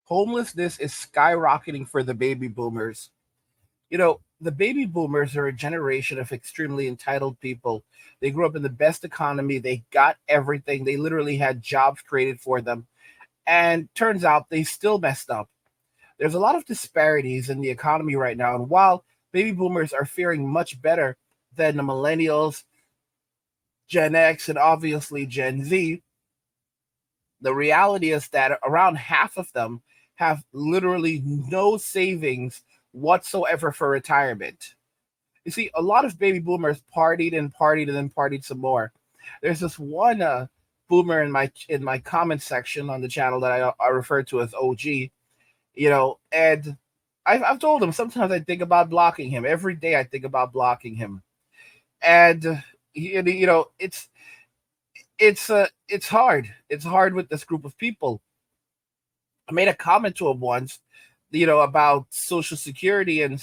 Homelessness is skyrocketing for the baby boomers. The baby boomers are a generation of extremely entitled people. They grew up in the best economy, they got everything, they literally had jobs created for them. And turns out they still messed up. There's a lot of disparities in the economy right now. And while baby boomers are faring much better than the millennials, Gen X, and obviously Gen Z, the reality is that around half of them have literally no savings whatsoever for retirement. You see, a lot of baby boomers partied and partied and then partied some more. There's this one boomer in my comment section on the channel that I refer to as OG, and I've told him sometimes I think about blocking him. Every day I think about blocking him, and it's hard. It's hard with this group of people. I made a comment to him once, about Social Security and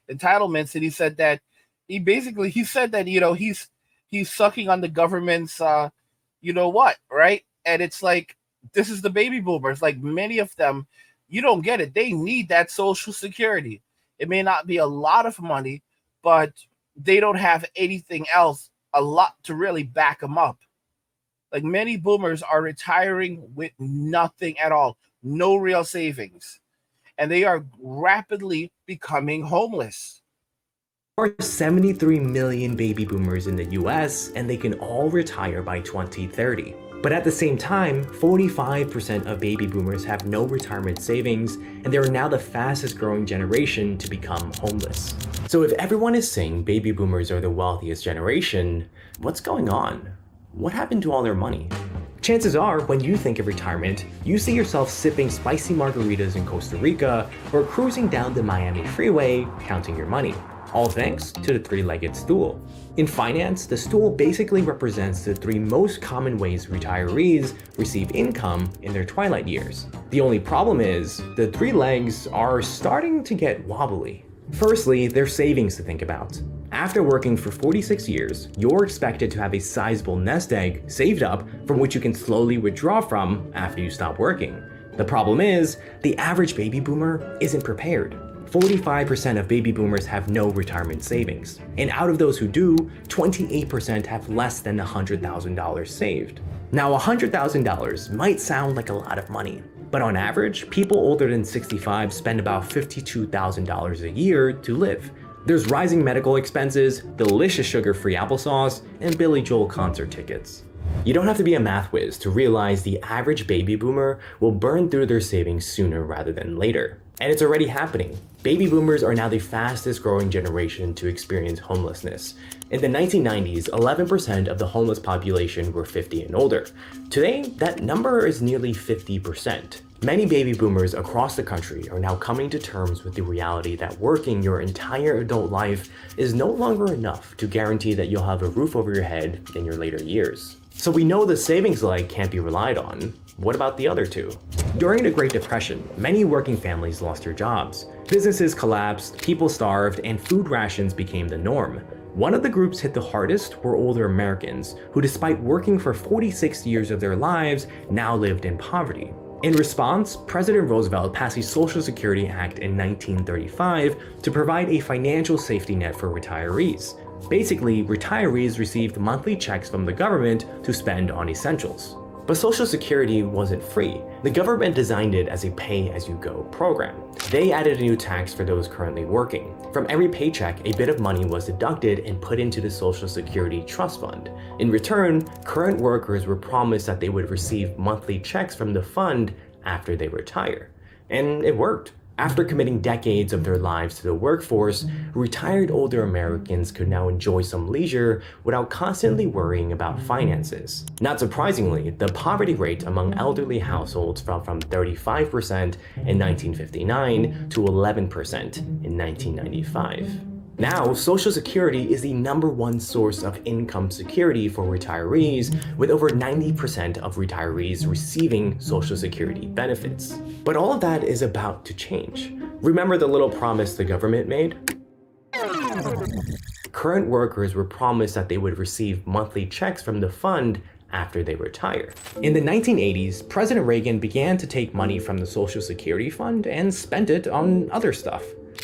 entitlements, and he said that he said that he's sucking on the government's what, right? And it's like, this is the baby boomers. Like, many of them, you don't get it. They need that Social Security. It may not be a lot of money, but they don't have anything else, a lot to really back them up. Like, many boomers are retiring with nothing at all, no real savings, and they are rapidly becoming homeless. There are 73 million baby boomers in the US, and they can all retire by 2030. But at the same time, 45% of baby boomers have no retirement savings, and they are now the fastest growing generation to become homeless. So if everyone is saying baby boomers are the wealthiest generation, what's going on? What happened to all their money? Chances are, when you think of retirement, you see yourself sipping spicy margaritas in Costa Rica or cruising down the Miami freeway counting your money, all thanks to the three-legged stool. In finance, the stool basically represents the three most common ways retirees receive income in their twilight years. The only problem is, the three legs are starting to get wobbly. Firstly, there's savings to think about. After working for 46 years, you're expected to have a sizable nest egg saved up from which you can slowly withdraw from after you stop working. The problem is, the average baby boomer isn't prepared. 45% of baby boomers have no retirement savings. And out of those who do, 28% have less than $100,000 saved. Now, $100,000 might sound like a lot of money, but on average, people older than 65 spend about $52,000 a year to live. There's rising medical expenses, delicious sugar-free applesauce, and Billy Joel concert tickets. You don't have to be a math whiz to realize the average baby boomer will burn through their savings sooner rather than later. And it's already happening. Baby boomers are now the fastest growing generation to experience homelessness. In the 1990s, 11% of the homeless population were 50 and older. Today, that number is nearly 50%. Many baby boomers across the country are now coming to terms with the reality that working your entire adult life is no longer enough to guarantee that you'll have a roof over your head in your later years. So we know the savings leg can't be relied on. What about the other two? During the Great Depression, many working families lost their jobs. Businesses collapsed, people starved, and food rations became the norm. One of the groups hit the hardest were older Americans, who despite working for 46 years of their lives, now lived in poverty. In response, President Roosevelt passed the Social Security Act in 1935 to provide a financial safety net for retirees. Basically, retirees received monthly checks from the government to spend on essentials. But Social Security wasn't free. The government designed it as a pay-as-you-go program. They added a new tax for those currently working. From every paycheck, a bit of money was deducted and put into the Social Security Trust Fund. In return, current workers were promised that they would receive monthly checks from the fund after they retire. And it worked. After committing decades of their lives to the workforce, retired older Americans could now enjoy some leisure without constantly worrying about finances. Not surprisingly, the poverty rate among elderly households fell from 35% in 1959 to 11% in 1995. Now, Social Security is the #1 source of income security for retirees, with over 90% of retirees receiving Social Security benefits. But all of that is about to change. Remember the little promise the government made? Current workers were promised that they would receive monthly checks from the fund after they retire. In the 1980s, President Reagan began to take money from the Social Security Fund and spent it on other stuff.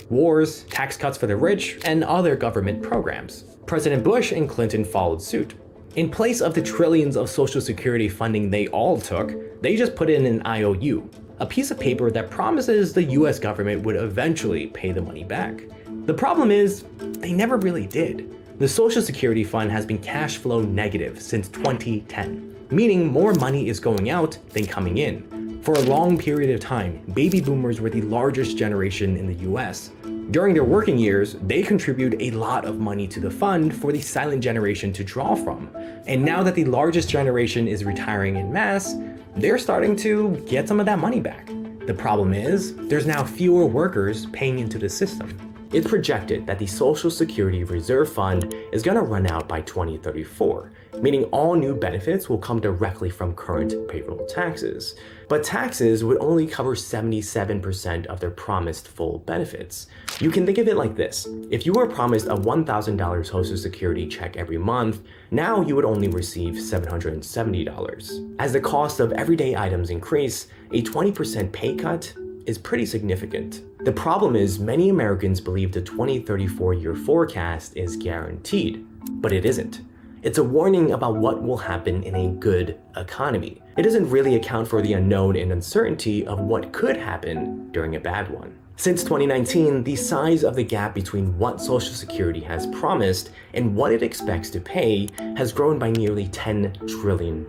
Wars, tax cuts for the rich, and other government programs. President Bush and Clinton followed suit. In place of the trillions of Social Security funding they all took, they just put in an IOU, a piece of paper that promises the US government would eventually pay the money back. The problem is, they never really did. The Social Security Fund has been cash flow negative since 2010, meaning more money is going out than coming in. For a long period of time, baby boomers were the largest generation in the US. During their working years, they contribute a lot of money to the fund for the silent generation to draw from. And now that the largest generation is retiring en masse, they're starting to get some of that money back. The problem is, there's now fewer workers paying into the system. It's projected that the Social Security Reserve Fund is going to run out by 2034, meaning all new benefits will come directly from current payroll taxes. But taxes would only cover 77% of their promised full benefits. You can think of it like this. If you were promised a $1,000 Social Security check every month, now you would only receive $770. As the cost of everyday items increase, a 20% pay cut is pretty significant. The problem is many Americans believe the 2034 year forecast is guaranteed, but it isn't. It's a warning about what will happen in a good economy. It doesn't really account for the unknown and uncertainty of what could happen during a bad one. Since 2019, the size of the gap between what Social Security has promised and what it expects to pay has grown by nearly $10 trillion.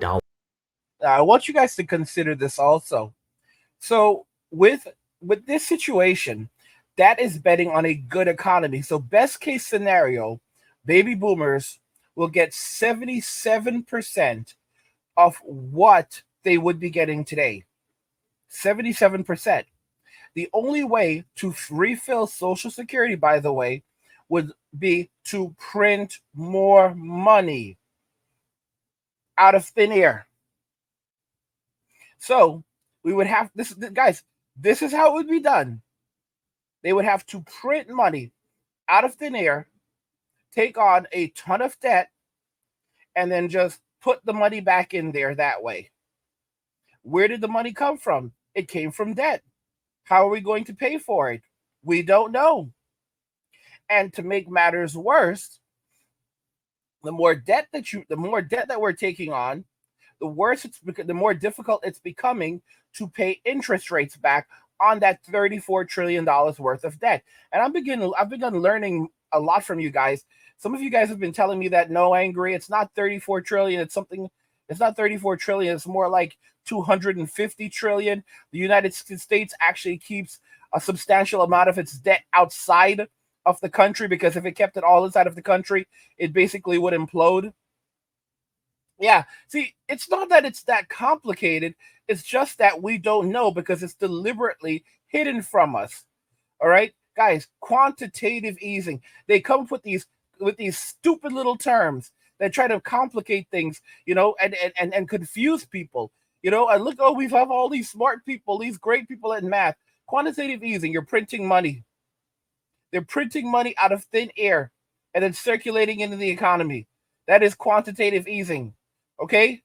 I want you guys to consider this also. So with this situation, that is betting on a good economy. So best case scenario, baby boomers will get 77% of what they would be getting today. 77%. The only way to refill Social Security, by the way, would be to print more money out of thin air. So we would have this, guys. This is how it would be done. They would have to print money out of thin air, take on a ton of debt, and then just put the money back in there that way. Where did the money come from? It came from debt. How are we going to pay for it? We don't know. And to make matters worse, the more debt that we're taking on, the more difficult it's becoming to pay interest rates back on that $34 trillion worth of debt. And I've begun learning a lot from you guys. Some of you guys have been telling me that, no, Angry, it's not 34 trillion. It's not 34 trillion. It's more like 250 trillion. The United States actually keeps a substantial amount of its debt outside of the country, because if it kept it all inside of the country, it basically would implode. Yeah, see, it's not that it's that complicated. It's just that we don't know because it's deliberately hidden from us. All right, guys, quantitative easing. They come up with these stupid little terms that try to complicate things, and confuse people. And look, we have all these smart people, these great people in math. Quantitative easing, you're printing money. They're printing money out of thin air and then circulating into the economy. That is quantitative easing. Okay?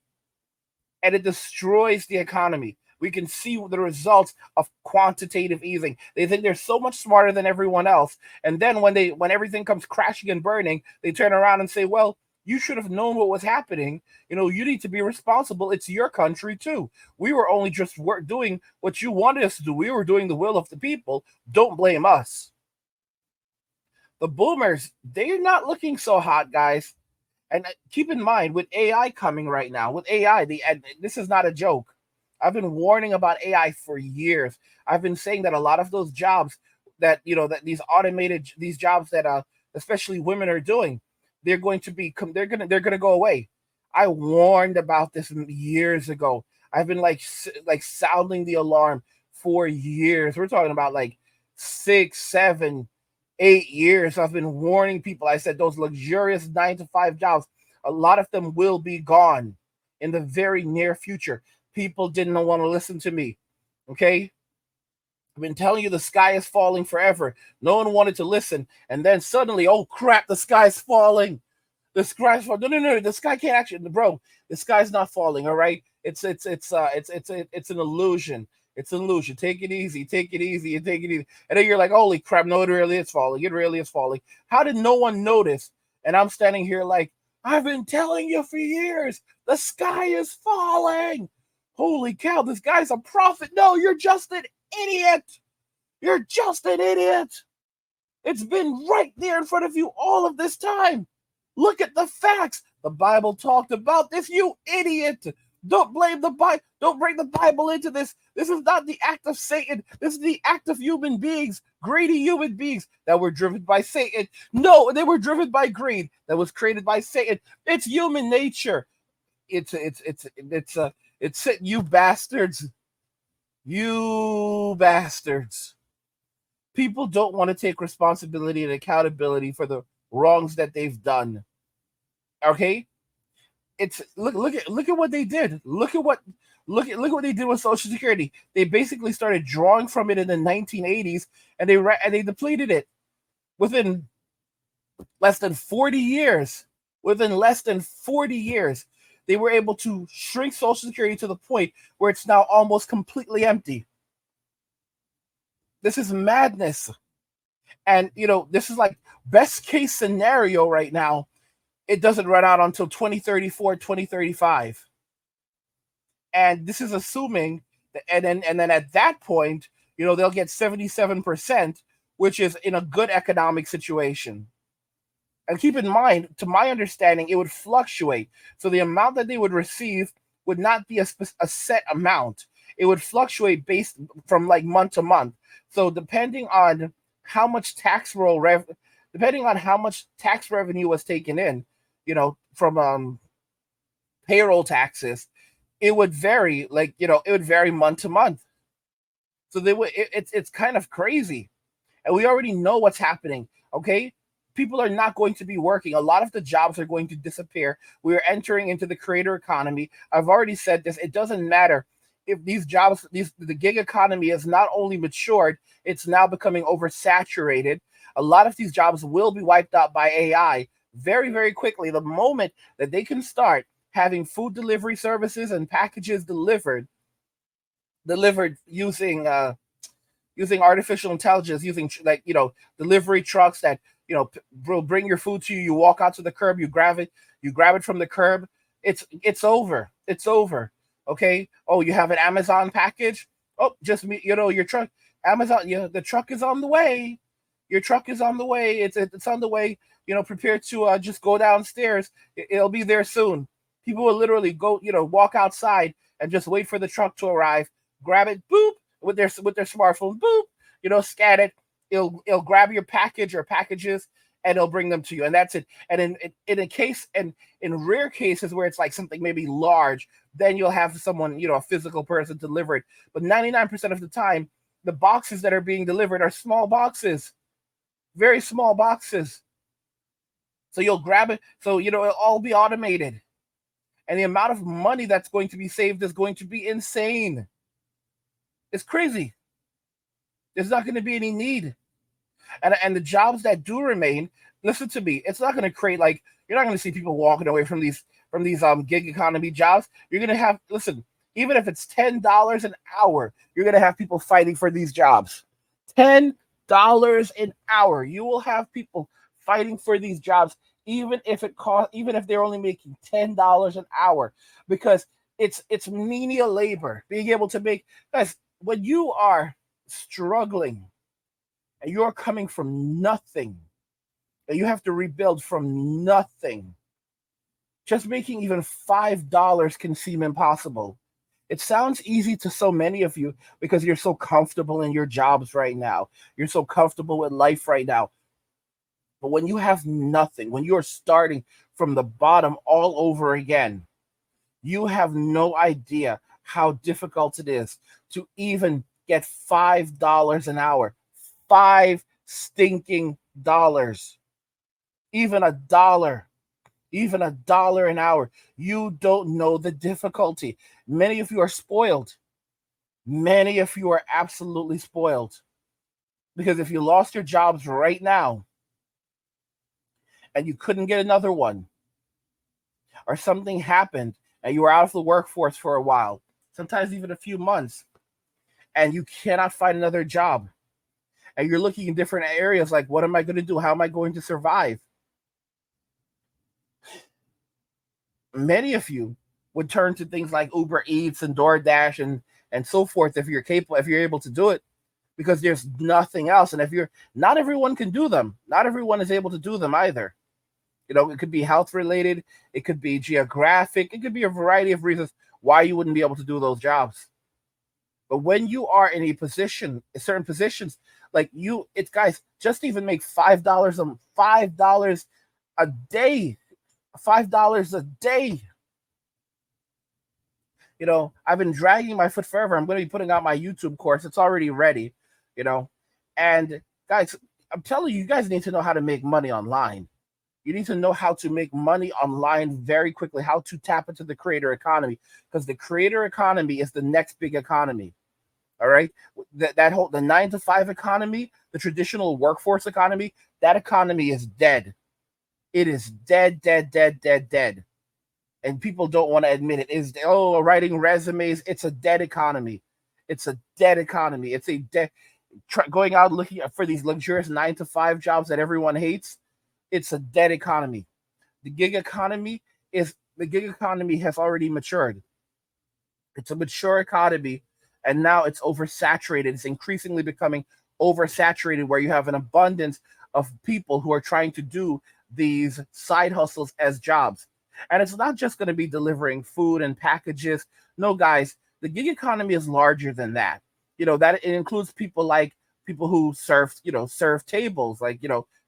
And it destroys the economy. We can see the results of quantitative easing. They think they're so much smarter than everyone else. And then when everything comes crashing and burning, they turn around and say, well, you should have known what was happening. You need to be responsible. It's your country too. We were only just doing what you wanted us to do. We were doing the will of the people. Don't blame us. The boomers, they're not looking so hot, guys. And keep in mind, with AI coming right now, with AI, this is not a joke. I've been warning about AI for years. I've been saying that a lot of those jobs that these jobs that especially women are doing, they're going to go away. I warned about this years ago. I've been like sounding the alarm for years. We're talking about like 6, 7, 8 years. I've been warning people. I said those luxurious 9-to-5 jobs, a lot of them will be gone in the very near future. People didn't want to listen to me. Okay? I've been telling you the sky is falling forever. No one wanted to listen. And then suddenly, oh crap, the sky's falling. The sky's falling. No. The sky can't actually, bro. The sky's not falling. All right, it's an illusion. It's an illusion. Take it easy. Take it easy. And take it easy. And then you're like, holy crap! No, it really is falling. It really is falling. How did no one notice? And I'm standing here like, I've been telling you for years. The sky is falling. Holy cow! This guy's a prophet. No, you're just an idiot. You're just an idiot. It's been right there in front of you all of this time. Look at the facts. The Bible talked about this, you idiot. Don't blame the Bible. Don't bring the Bible into this. This is not the act of Satan. This is the act of human beings, greedy human beings that were driven by Satan. No, they were driven by greed that was created by Satan. It's human nature. It's you bastards. You bastards. People don't want to take responsibility and accountability for the wrongs that they've done. Okay, it's look at what they did. Look at what they did with Social Security. They basically started drawing from it in the 1980s, and they depleted it within less than 40 years. Within less than 40 years, they were able to shrink Social Security to the point where it's now almost completely empty. This is madness. And this is like best case scenario right now. It doesn't run out until 2034, 2035. And this is assuming that, and then at that point, they'll get 77%, which is in a good economic situation. And keep in mind, to my understanding, it would fluctuate. So the amount that they would receive would not be a set amount. It would fluctuate based from like month to month. So depending on how much depending on how much tax revenue was taken in, from payroll taxes, it would vary. It would vary month to month. So it's kind of crazy, and we already know what's happening. Okay, people are not going to be working. A lot of the jobs are going to disappear. We are entering into the creator economy. I've already said this. It doesn't matter if these jobs, the gig economy is not only matured, it's now becoming oversaturated. A lot of these jobs will be wiped out by AI very, very quickly. The moment that they can start having food delivery services and packages delivered using artificial intelligence, using delivery trucks that will bring your food to you. You walk out to the curb, you grab it from the curb. It's over. It's over. Okay. Oh, you have an Amazon package. Oh, just me. Your truck. Amazon. Yeah, the truck is on the way. Your truck is on the way. It's on the way. Prepare to just go downstairs. It'll be there soon. People will literally go, walk outside and just wait for the truck to arrive. Grab it, boop, with their smartphone, boop. Scan it. It'll grab your package or packages, and it'll bring them to you, and that's it. And in rare cases where it's like something maybe large, then you'll have someone, a physical person deliver it. But 99% of the time, the boxes that are being delivered are small boxes, very small boxes. So you'll grab it. So it'll all be automated, and the amount of money that's going to be saved is going to be insane. It's crazy. There's not going to be any need. And the jobs that do remain, listen to me, it's not going to create like you're not going to see people walking away from these gig economy jobs. You're going to have listen, even if it's $10 an hour, you're going to have people fighting for these jobs. $10 an hour, you will have people fighting for these jobs, even if they're only making $10 an hour, because it's menial labor. Being able to make guys, when you are struggling and you're coming from nothing, and you have to rebuild from nothing, just making even $5 can seem impossible. It sounds easy to so many of you because you're so comfortable in your jobs right now. You're so comfortable with life right now. But when you have nothing, when you're starting from the bottom all over again, you have no idea how difficult it is to even get $5 an hour. Five stinking dollars. Even a dollar an hour. You don't know the difficulty. Many of you are spoiled. Many of you are absolutely spoiled. Because if you lost your jobs right now and you couldn't get another one, or something happened and you are out of the workforce for a while, sometimes even a few months, and you cannot find another job, and you're looking in different areas like, what am I going to do? How am I going to survive? Many of you would turn to things like Uber Eats and DoorDash and so forth if you're capable, if you're able to do it, because there's nothing else. And if you're not everyone can do them, not everyone is able to do them either. It could be health related, it could be geographic, it could be a variety of reasons why you wouldn't be able to do those jobs. But when you are in a position, certain positions, like it's guys, just even make $5 a day, $5 a day. I've been dragging my foot forever. I'm going to be putting out my YouTube course. It's already ready, you know. And guys, I'm telling you, you guys need to know how to make money online. You need to know how to make money online very quickly, how to tap into the creator economy, because the creator economy is the next big economy. All right. That whole the 9 to 5 economy, the traditional workforce economy, that economy is dead. It is dead, dead, dead, dead, dead. And people don't want to admit it. Is writing resumes, it's a dead economy. It's a dead economy. It's a dead going out looking for these luxurious 9 to 5 jobs that everyone hates. It's a dead economy. The gig economy has already matured. It's a mature economy, and now it's oversaturated. It's increasingly becoming oversaturated, where you have an abundance of people who are trying to do these side hustles as jobs. And it's not just going to be delivering food and packages. No, guys, the gig economy is larger than that. That it includes people who serve tables,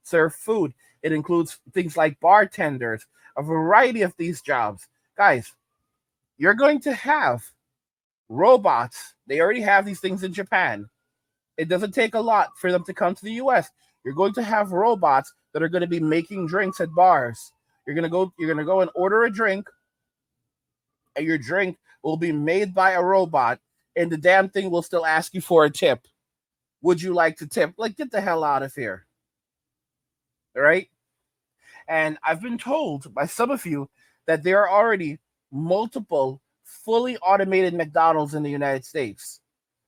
serve food. It includes things like bartenders, a variety of these jobs. Guys, you're going to have robots. They already have these things in Japan. It doesn't take a lot for them to come to the US. You're going to have robots that are going to be making drinks at bars. You're going to go and order a drink, and your drink will be made by a robot, and the damn thing will still ask you for a tip. Would you like to tip? Like, get the hell out of here. All right? And I've been told by some of you that there are already multiple fully automated McDonald's in the United States.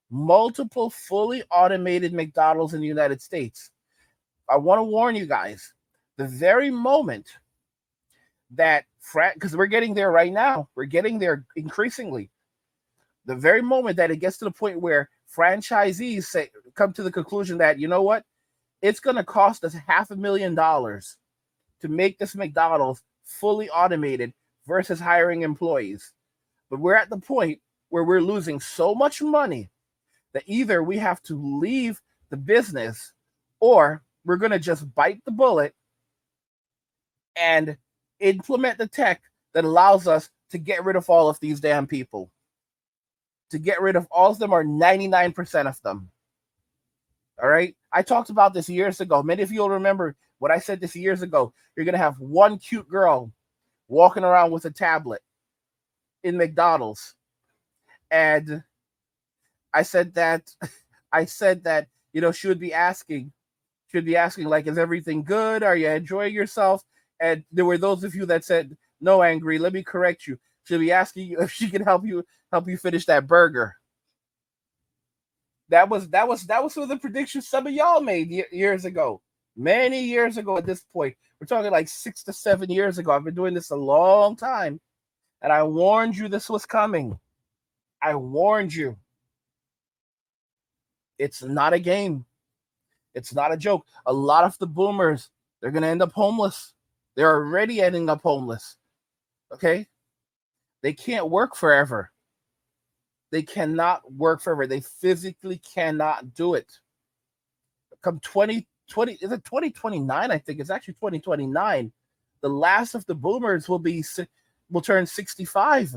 Multiple fully automated McDonald's in the United States. I want to warn you guys, the very moment that, because we're getting there right now, we're getting there increasingly. The very moment that it gets to the point where franchisees come to the conclusion that, you know what, it's going to cost us $500,000 to make this McDonald's fully automated versus hiring employees. But we're at the point where we're losing so much money that either we have to leave the business, or we're going to just bite the bullet and implement the tech that allows us to get rid of all of these damn people. To get rid of all of them, or 99% of them. All right? I talked about this years ago. Many of you will remember what I said this years ago. You're going to have one cute girl walking around with a tablet in McDonald's. And I said that, she would be asking, like, is everything good? Are you enjoying yourself? And there were those of you that said, no, Angry, let me correct you. She'll be asking you if she can help you finish that burger. That was some of the predictions some of y'all made years ago. Many years ago at this point. We're talking like 6 to 7 years ago. I've been doing this a long time. And I warned you this was coming. I warned you. It's not a game. It's not a joke. A lot of the boomers, they're going to end up homeless. They're already ending up homeless. Okay? They can't work forever. They cannot work forever. They physically cannot do it. Come 2020, is it 2029? I think it's actually 2029. The last of the boomers will turn 65.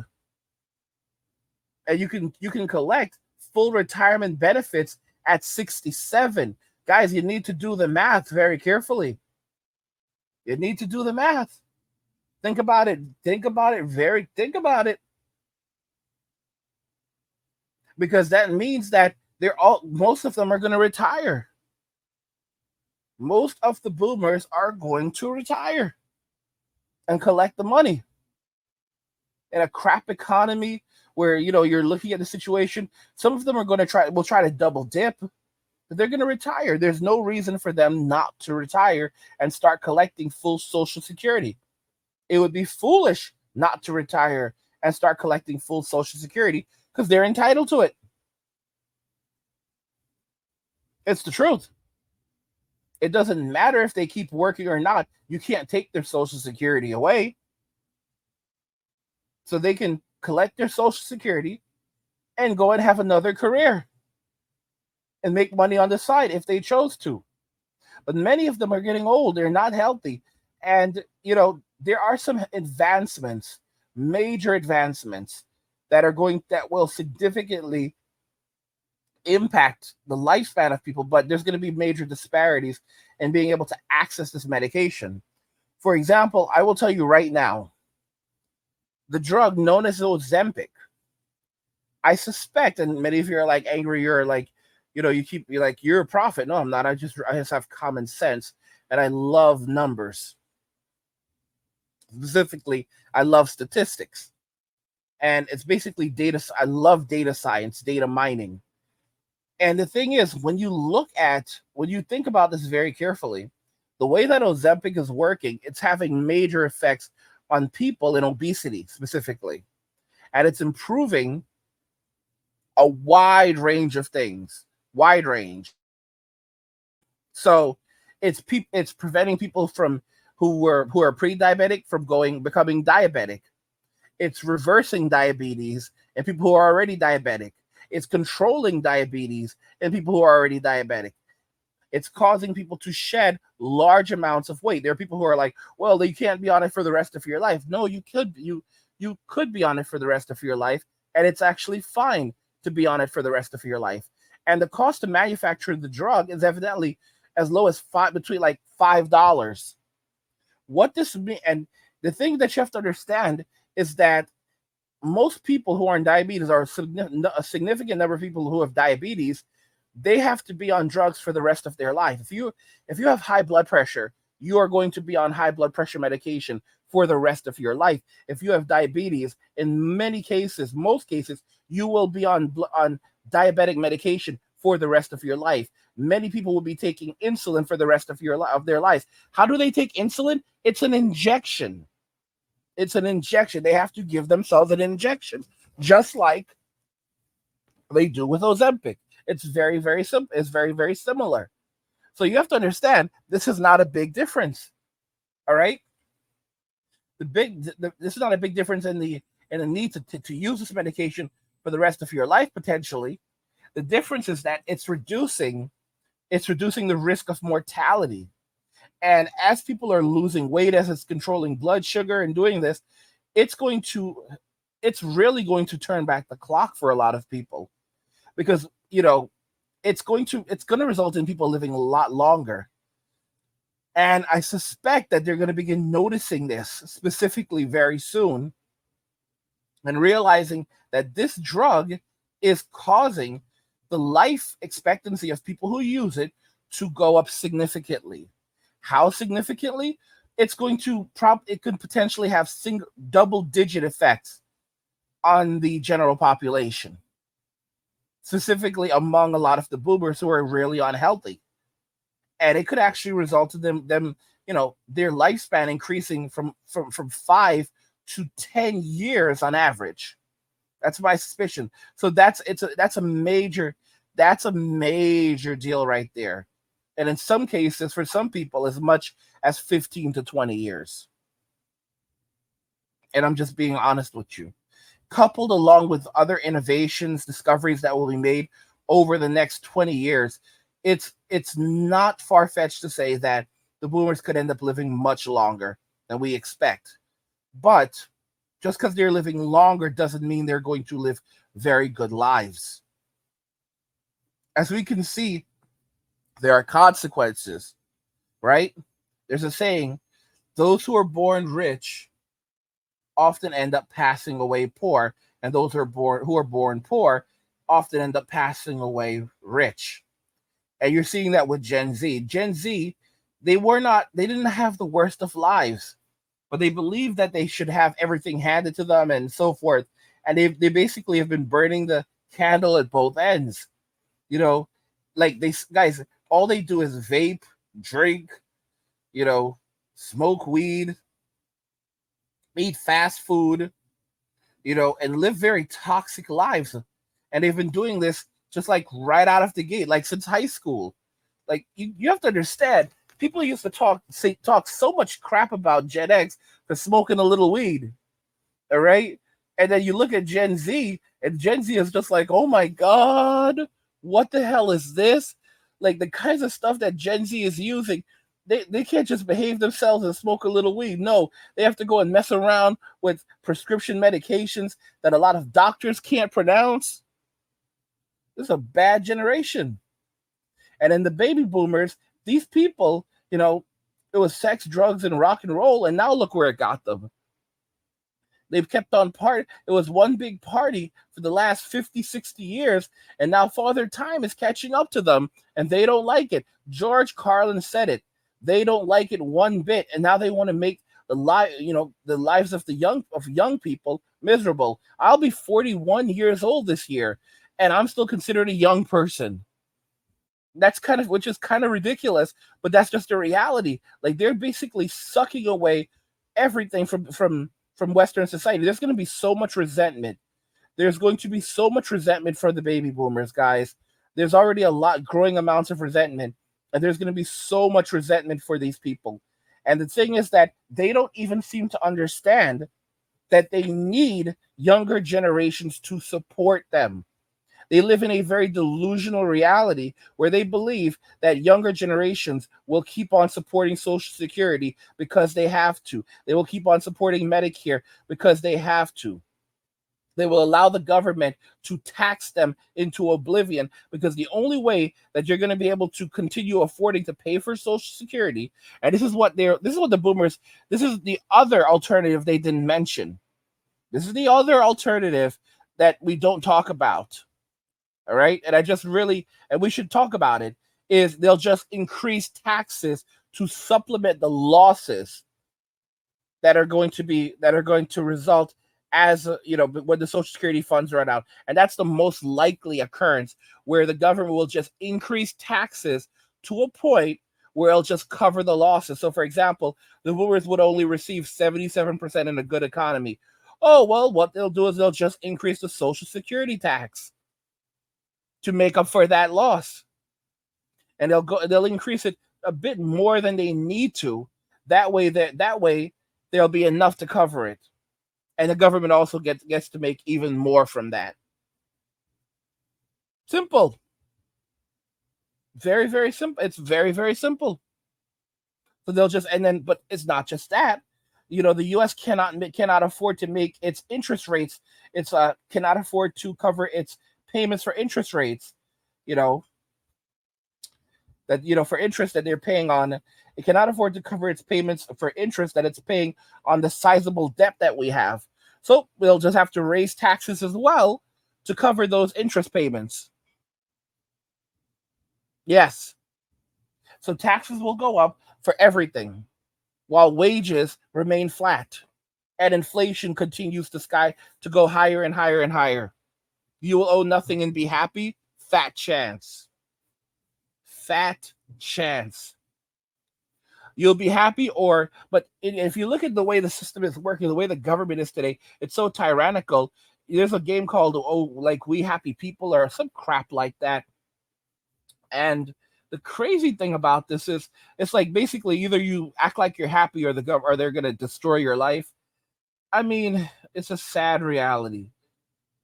And you can collect full retirement benefits at 67. Guys, you need to do the math very carefully. You need to do the math. Think about it. Think about it. Because that means that most of them are going to retire. Most of the boomers are going to retire and collect the money. in a crap economy where you're looking at the situation, some of them are going to try to double dip, but they're going to retire. There's no reason for them not to retire and start collecting full Social Security. It would be foolish not to retire and start collecting full Social Security because they're entitled to it. It's the truth. It doesn't matter if they keep working or not. You can't take their Social Security away. So they can collect their Social Security and go and have another career and make money on the side if they chose to. But many of them are getting old. They're not healthy. And, there are some advancements, major advancements that will significantly impact the lifespan of people, but there's going to be major disparities in being able to access this medication. For example, I will tell you right now, the drug known as Ozempic, I suspect, and many of you are like angry, you're like, you're like, you're a prophet. No, I'm not. I just have common sense and I love numbers. Specifically, I love statistics. And it's basically data. I love data science, data mining. And the thing is, when you think about this very carefully, the way that Ozempic is working, it's having major effects on people in obesity specifically. And it's improving a wide range of things, wide range. So it's preventing people from who are pre-diabetic from becoming diabetic. It's reversing diabetes in people who are already diabetic. It's controlling diabetes in people who are already diabetic. It's causing people to shed large amounts of weight. There are people who are like, well, you can't be on it for the rest of your life. No, you could be on it for the rest of your life, and it's actually fine to be on it for the rest of your life. And the cost to manufacture the drug is evidently as low as between like $5. What this means, and the thing that you have to understand is that most people who are in diabetes, are a significant number of people who have diabetes, they have to be on drugs for the rest of their life. If you have high blood pressure, you are going to be on high blood pressure medication for the rest of your life. If you have diabetes, in many cases, most cases, you will be on diabetic medication for the rest of your life. Many people will be taking insulin for the rest of their lives. How do they take insulin? It's an injection. It's an injection. They have to give themselves an injection, just like they do with Ozempic. It's very, very simple. It's very, very similar. So you have to understand this is not a big difference. All right. This is not a big difference in the need to use this medication for the rest of your life potentially. The difference is that it's reducing the risk of mortality. And as people are losing weight, as it's controlling blood sugar and doing this, it's really going to turn back the clock for a lot of people, because it's going to result in people living a lot longer. And I suspect that they're going to begin noticing this specifically very soon and realizing that this drug is causing the life expectancy of people who use it to go up significantly. How significantly? It could potentially have double-digit effects on the general population, specifically among a lot of the boomers who are really unhealthy. And it could actually result in them their lifespan increasing from 5 to 10 years on average. That's my suspicion. So that's a major deal right there. And in some cases, for some people, as much as 15 to 20 years. And I'm just being honest with you. Coupled along with other innovations, discoveries that will be made over the next 20 years, it's not far-fetched to say that the boomers could end up living much longer than we expect. But just because they're living longer doesn't mean they're going to live very good lives. As we can see, there are consequences, right? There's a saying, those who are born rich often end up passing away poor, and those who are born poor often end up passing away rich. And you're seeing that with Gen Z. Gen Z, they didn't have the worst of lives, but they believe that they should have everything handed to them and so forth. And they basically have been burning the candle at both ends. You know, like they guys, all they do is vape, drink, you know, smoke weed, eat fast food, and live very toxic lives. And they've been doing this just like right out of the gate, like since high school. Like you have to understand, people used to talk so much crap about Gen X for smoking a little weed. All right. And then you look at Gen Z, and Gen Z is just like, oh my God, what the hell is this? Like the kinds of stuff that Gen Z is using, they can't just behave themselves and smoke a little weed. No, they have to go and mess around with prescription medications that a lot of doctors can't pronounce. This is a bad generation. And then the baby boomers, these people, it was sex, drugs, and rock and roll, and now look where it got them. They've kept on part. It was one big party for the last 50, 60 years, and now Father Time is catching up to them, and they don't like it. George Carlin said it. They don't like it one bit, and now they want to make the lives of young people miserable. I'll be 41 years old this year, and I'm still considered a young person. Which is kind of ridiculous, but that's just the reality. Like they're basically sucking away everything from Western society. There's going to be so much resentment. There's going to be so much resentment for the baby boomers, guys. There's already a lot growing amounts of resentment, and there's going to be so much resentment for these people. And the thing is that they don't even seem to understand that they need younger generations to support them. They live in a very delusional reality where they believe that younger generations will keep on supporting Social Security because they have to. They will keep on supporting Medicare because they have to. They will allow the government to tax them into oblivion because the only way that you're going to be able to continue affording to pay for Social Security, and this is what the boomers, this is the other alternative they didn't mention. This is the other alternative that we don't talk about. All right. And we should talk about it, is they'll just increase taxes to supplement the losses that are going to result as when the Social Security funds run out. And that's the most likely occurrence, where the government will just increase taxes to a point where it'll just cover the losses. So, for example, the boomers would only receive 77% in a good economy. Oh, well, what they'll do is they'll just increase the Social Security tax to make up for that loss. And they'll increase it a bit more than they need to. That way there'll be enough to cover it. And the government also gets to make even more from that. Simple. Very, very simple. It's very, very simple. So they'll just, but it's not just that. The U.S. cannot afford to make its interest rates. It's cannot afford to cover its payments for interest rates. For interest that they're paying on. It cannot afford to cover its payments for interest that it's paying on the sizable debt that we have. So we'll just have to raise taxes as well to cover those interest payments. Yes. So taxes will go up for everything while wages remain flat and inflation continues to go higher and higher and higher. You will owe nothing and be happy? Fat chance. Fat chance. You'll be happy, but if you look at the way the system is working, the way the government is today, it's so tyrannical. There's a game called like We Happy People or some crap like that. And the crazy thing about this is it's like basically either you act like you're happy or they're gonna destroy your life. I mean, it's a sad reality.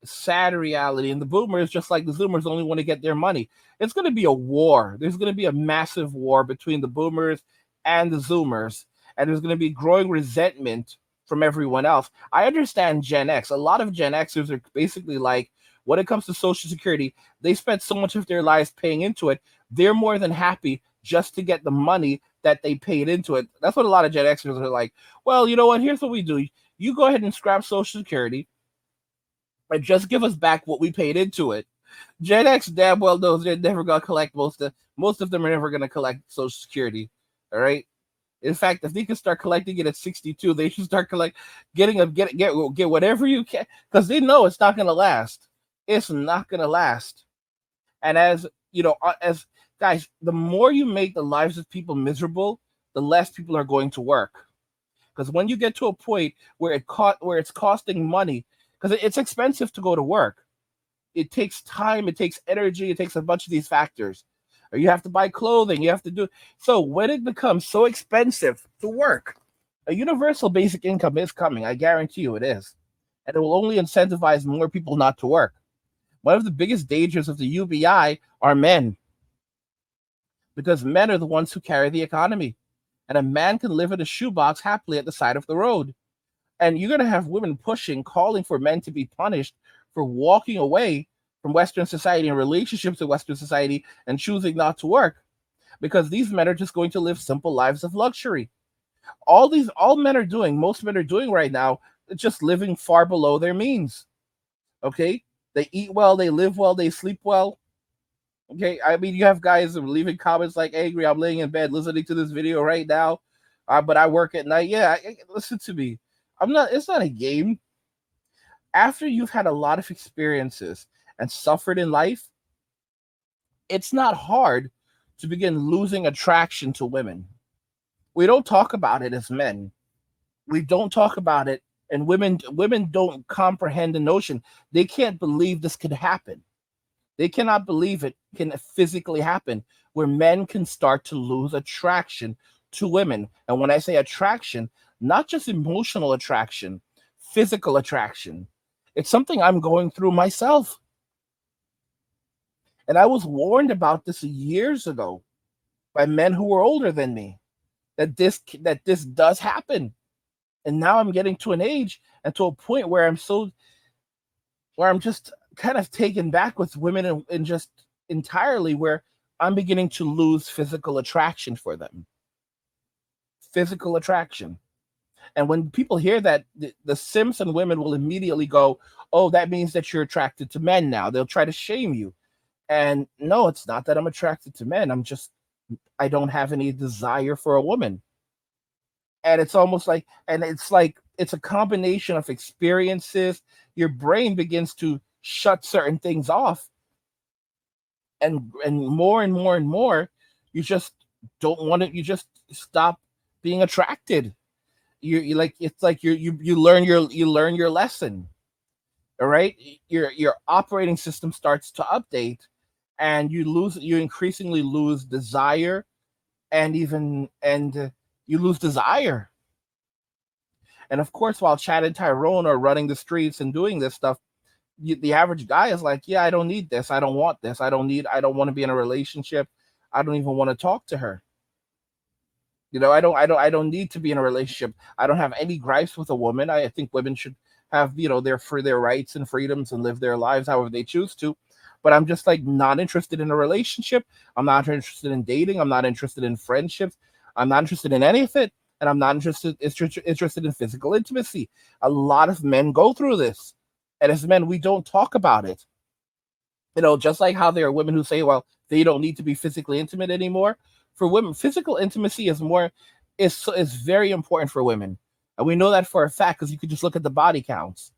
And the boomers, just like the zoomers, only want to get their money. It's going to be a war. There's going to be a massive war between the boomers and the zoomers, and there's going to be growing resentment from everyone else. I understand Gen X. A lot of Gen Xers are basically like, when it comes to Social Security, they spent so much of their lives paying into it. They're more than happy just to get the money that they paid into it. That's what a lot of Gen Xers are like. Well, you know what? Here's what we do. You go ahead and scrap Social Security and just give us back what we paid into it. Gen X damn well knows they're never gonna collect most of them are never gonna collect Social Security. All right. In fact, if they can start collecting it at 62, they should start get whatever you can, because they know it's not going to last. It's not going to last. And as you know, as guys, the more you make the lives of people miserable, the less people are going to work. Because when you get to a point where where it's costing money, because it's expensive to go to work, it takes time, it takes energy, it takes a bunch of these factors. Or you have to buy clothing, you have to do. So when it becomes so expensive to work, a universal basic income is coming. I guarantee you it is. And it will only incentivize more people not to work. One of the biggest dangers of the UBI are men, because men are the ones who carry the economy. And a man can live in a shoebox happily at the side of the road. And you're going to have women pushing, calling for men to be punished for walking away from Western society and relationships with Western society and choosing not to work, because these men are just going to live simple lives of luxury. All men are doing, most men are doing right now, just living far below their means. Okay, they eat well, they live well, they sleep well. Okay, I mean, you have guys leaving comments like angry. I'm laying in bed listening to this video right now, but I work at night. Yeah, listen to me. I'm not. It's not a game. After you've had a lot of experiences and suffered in life, it's not hard to begin losing attraction to women. We don't talk about it as men. We don't talk about it, and women don't comprehend the notion. They can't believe this could happen. They cannot believe it can physically happen, where men can start to lose attraction to women. And when I say attraction, not just emotional attraction, physical attraction. It's something I'm going through myself. And I was warned about this years ago by men who were older than me, that this does happen. And now I'm getting to an age and to a point where I'm just kind of taken back with women, and just entirely, where I'm beginning to lose physical attraction for them. Physical attraction. And when people hear that, the Simpson women will immediately go, "Oh, that means that you're attracted to men now." They'll try to shame you. And no, it's not that I'm attracted to men. I don't have any desire for a woman. And it's almost like, it's a combination of experiences. Your brain begins to shut certain things off, and more and more and more, you just don't want it. You just stop being attracted. You like, it's like you learn your lesson. All right, your operating system starts to update, and you increasingly lose desire, and even and you lose desire. And of course, while Chad and Tyrone are running the streets and doing this stuff, the average guy is like, "Yeah, I don't need this. I don't want this. I don't want to be in a relationship. I don't even want to talk to her. I don't need to be in a relationship. I don't have any gripes with a woman. I think women should have, their rights and freedoms and live their lives however they choose to. But I'm just like not interested in a relationship. I'm not interested in dating. I'm not interested in friendships. I'm not interested in any of it. And I'm not interested in physical intimacy. A lot of men go through this. And as men, we don't talk about it. Just like how there are women who say, well, they don't need to be physically intimate anymore. For women, physical intimacy is very important for women. And we know that for a fact, because you could just look at the body counts.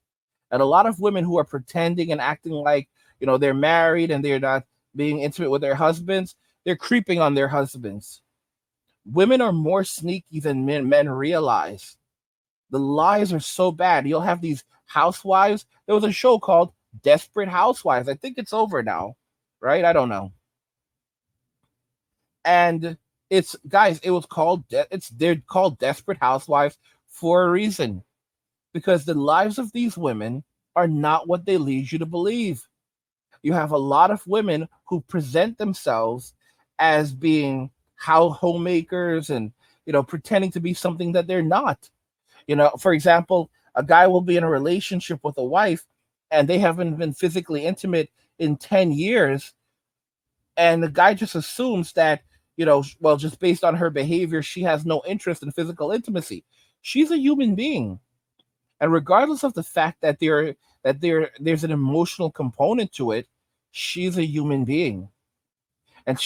And a lot of women who are pretending and acting like, they're married and they're not being intimate with their husbands, they're creeping on their husbands. Women are more sneaky than men realize. The lies are so bad. You'll have these housewives. There was a show called Desperate Housewives. I think it's over now, right? I don't know. And it's, guys, it was called they're called Desperate Housewives for a reason, because the lives of these women are not what they lead you to believe. You have a lot of women who present themselves as being how homemakers, and pretending to be something that they're not. For example, a guy will be in a relationship with a wife, and they haven't been physically intimate in 10 years, and the guy just assumes that, well, just based on her behavior, she has no interest in physical intimacy. She's a human being. And regardless of the fact that there's an emotional component to it, she's a human being. And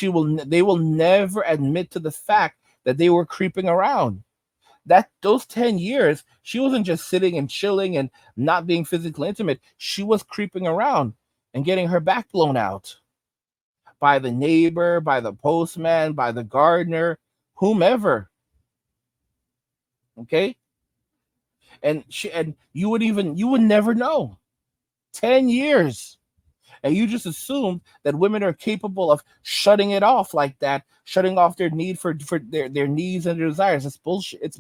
they will never admit to the fact that they were creeping around. That those 10 years, she wasn't just sitting and chilling and not being physically intimate. She was creeping around and getting her back blown out by the neighbor, by the postman, by the gardener, whomever. Okay? And you would never know. 10 years. And you just assume that women are capable of shutting it off like that, shutting off their need for their needs and their desires. It's bullshit. It's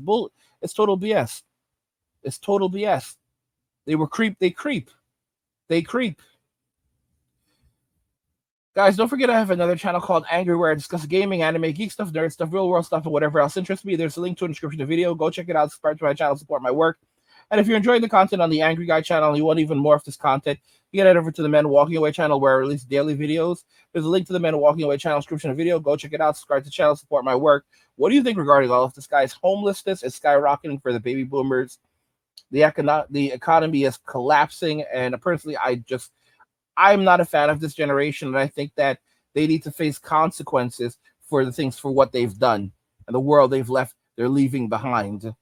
total BS. It's total BS. They creep. They creep. Guys, don't forget I have another channel called Angry where I discuss gaming, anime, geek stuff, nerd stuff, real world stuff, and whatever else interests me. There's a link to in the description of the video. Go check it out, subscribe to my channel, support my work. And if you're enjoying the content on the Angry Guy channel and you want even more of this content, you can head over to the Men Walking Away channel where I release daily videos. There's a link to the Men Walking Away channel description of the video. Go check it out, subscribe to the channel, support my work. What do you think regarding all of this, guys? Homelessness is skyrocketing for the baby boomers. The economy is collapsing, and personally, I'm not a fan of this generation, and I think that they need to face consequences for the things for what they've done and the world they're leaving behind.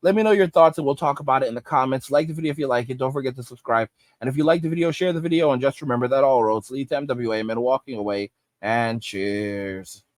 Let me know your thoughts and we'll talk about it in the comments. Like the video if you like it. Don't forget to subscribe. And if you like the video, share the video. And just remember that all roads lead to MWA, Men Walking Away. And cheers.